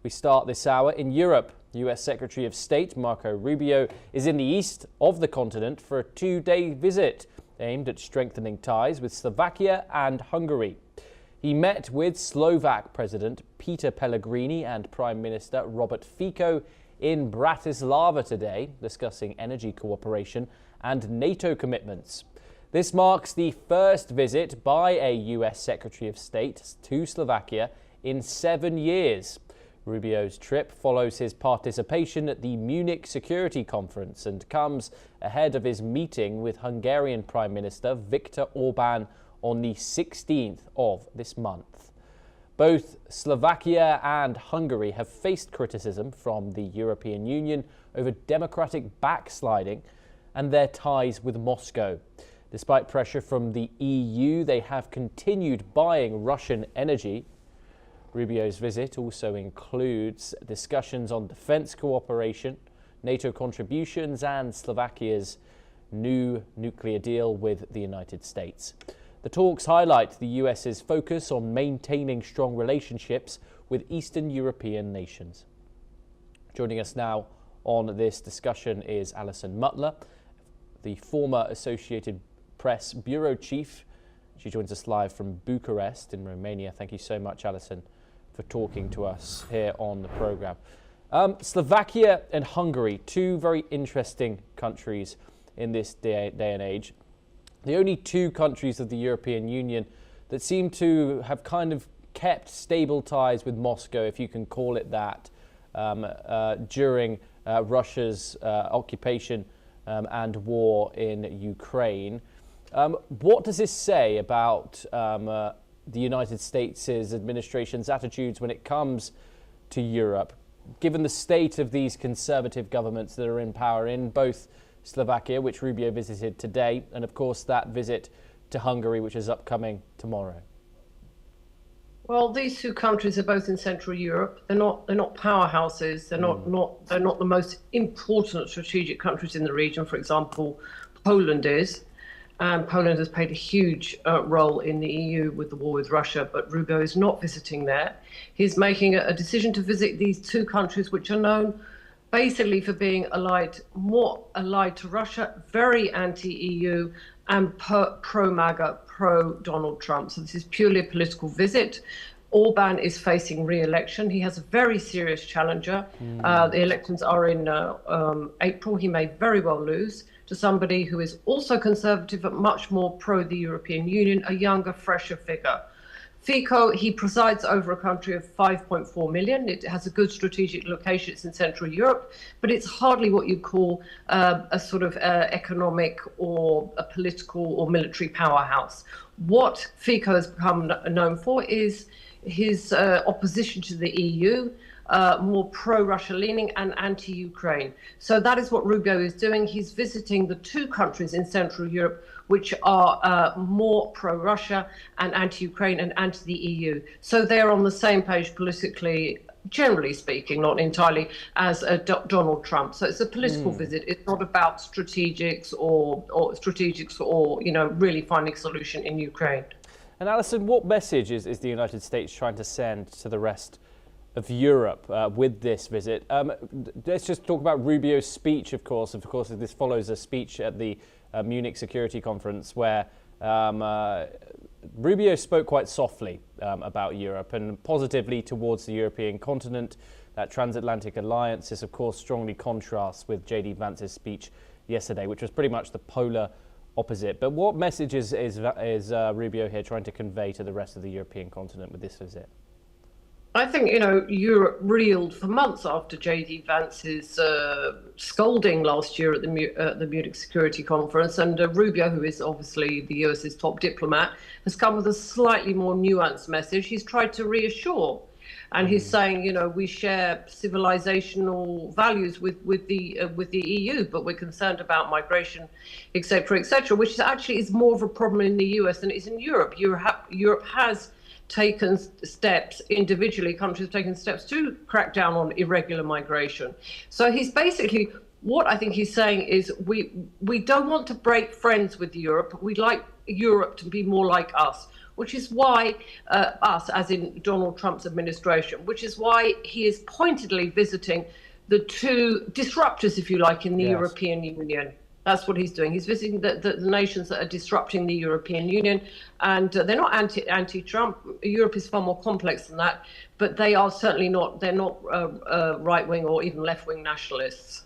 We start this hour in Europe. US Secretary of State Marco Rubio is in the east of the continent for a two-day visit aimed at strengthening ties with Slovakia and Hungary. He met with Slovak President Peter Pellegrini and Prime Minister Robert Fico in Bratislava today, discussing energy cooperation and NATO commitments. This marks the first visit by a US Secretary of State to Slovakia in 7 years. Rubio's trip follows his participation at the Munich Security Conference and comes ahead of his meeting with Hungarian Prime Minister Viktor Orbán on the 16th of this month. Both Slovakia and Hungary have faced criticism from the European Union over democratic backsliding and their ties with Moscow. Despite pressure from the EU, they have continued buying Russian energy. Rubio's visit also includes discussions on defense cooperation, NATO contributions, and Slovakia's new nuclear deal with the United States. The talks highlight the US's focus on maintaining strong relationships with Eastern European nations. Joining us now on this discussion is Alison Mutler, the former Associated Press Bureau Chief. She joins us live from Bucharest in Romania. Thank you so much, Alison, for talking to us here on the programme. Slovakia and Hungary, two very interesting countries in this day and age. The only two countries of the European Union that seem to have kind of kept stable ties with Moscow, if you can call it that, during Russia's occupation and war in Ukraine. What does this say about the United States' administration's attitudes when it comes to Europe, given the state of these conservative governments that are in power in both Slovakia, which Rubio visited today, and of course that visit to Hungary, which is upcoming tomorrow? Well, these two countries are both in Central Europe. They're not powerhouses. They're not the most important strategic countries in the region. For example, Poland is. Poland has played a huge role in the EU with the war with Russia, but Rubio is not visiting there. He's making a decision to visit these two countries, which are known basically for being more allied to Russia, very anti-EU and pro-MAGA, pro-Donald Trump. So this is purely a political visit. Orbán is facing re-election. He has a very serious challenger. The elections are in April. He may very well lose to somebody who is also conservative but much more pro the European Union, a younger, fresher figure. Fico, he presides over a country of 5.4 million. It has a good strategic location. It's in Central Europe, but it's hardly what you'd call a sort of economic or a political or military powerhouse. What Fico has become known for is his opposition to the EU, more pro-Russia leaning and anti-Ukraine. So that is what Rubio is doing. He's visiting the two countries in Central Europe which are more pro-Russia and anti-Ukraine and anti-the EU. So they're on the same page politically, generally speaking, not entirely, as Donald Trump. So it's a political visit. It's not about strategics or really finding a solution in Ukraine. And Alison, what message is the United States trying to send to the rest of Europe with this visit? Let's just talk about Rubio's speech, of course. Of course, this follows a speech at the Munich Security Conference where Rubio spoke quite softly about Europe and positively towards the European continent. That transatlantic alliance is, of course, strongly contrasts with J.D. Vance's speech yesterday, which was pretty much the polar opposite. But what message is Rubio here trying to convey to the rest of the European continent with this visit? I think, Europe reeled for months after J.D. Vance's scolding last year at the Munich Security Conference. And Rubio, who is obviously the US's top diplomat, has come with a slightly more nuanced message. He's tried to reassure. And he's saying, we share civilizational values with the EU, but we're concerned about migration, et cetera, which actually is more of a problem in the US than it is in Europe. Europe has taken steps individually, countries have taken steps to crack down on irregular migration. So he's basically, what I think he's saying is we don't want to break friends with Europe. We'd like Europe to be more like us. which is why us, as in Donald Trump's administration, which is why he is pointedly visiting the two disruptors, if you like, in the European Union. That's what he's doing. He's visiting the nations that are disrupting the European Union, and they're not anti-Trump. Europe is far more complex than that, but they are certainly not. They're not right-wing or even left-wing nationalists.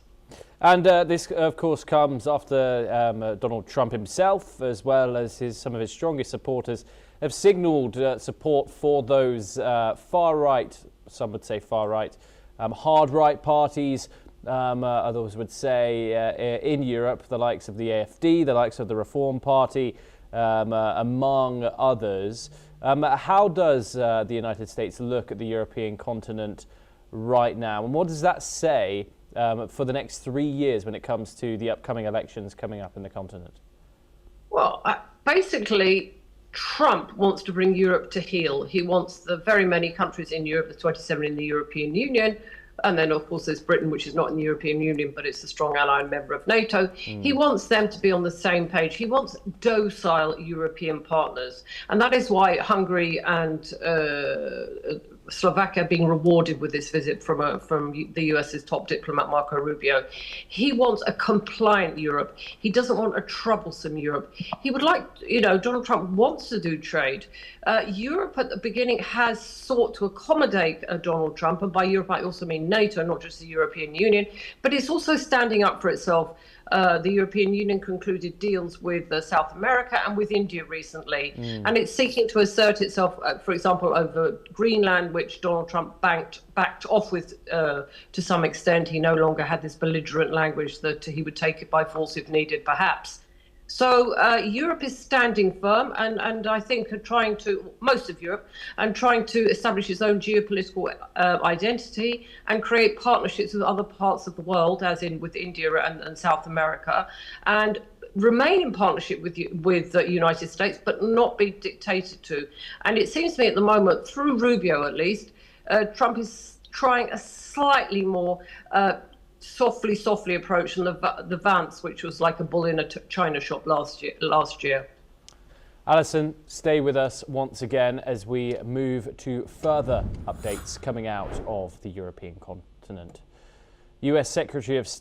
And this, of course, comes after Donald Trump himself, as well as some of his strongest supporters, have signalled support for those far-right, some would say far-right, hard-right parties. Others would say in Europe, the likes of the AfD, the likes of the Reform Party, among others. How does the United States look at the European continent right now? And what does that say for the next 3 years when it comes to the upcoming elections coming up in the continent? Well, basically, Trump wants to bring Europe to heel. He wants the very many countries in Europe, the 27 in the European Union, and then, of course, there's Britain, which is not in the European Union, but it's a strong ally and member of NATO. He wants them to be on the same page. He wants docile European partners. And that is why Hungary and Slovakia are being rewarded with this visit from the US's top diplomat, Marco Rubio. He wants a compliant Europe. He doesn't want a troublesome Europe. He would like, Donald Trump wants to do trade. Europe at the beginning has sought to accommodate Donald Trump, and by Europe I also mean NATO, not just the European Union, but it's also standing up for itself. The European Union concluded deals with South America and with India recently, and it's seeking to assert itself, for example, over Greenland, which Donald Trump backed off with to some extent. He no longer had this belligerent language that he would take it by force if needed, perhaps. So Europe is standing firm, and I think most of Europe, and trying to establish its own geopolitical identity and create partnerships with other parts of the world, as in with India and South America, and remain in partnership with the United States, but not be dictated to. And it seems to me at the moment, through Rubio at least, Trump is trying a slightly more softly approach than the Vance, which was like a bull in a china shop last year. Alison, stay with us once again as we move to further updates coming out of the European continent. US Secretary of State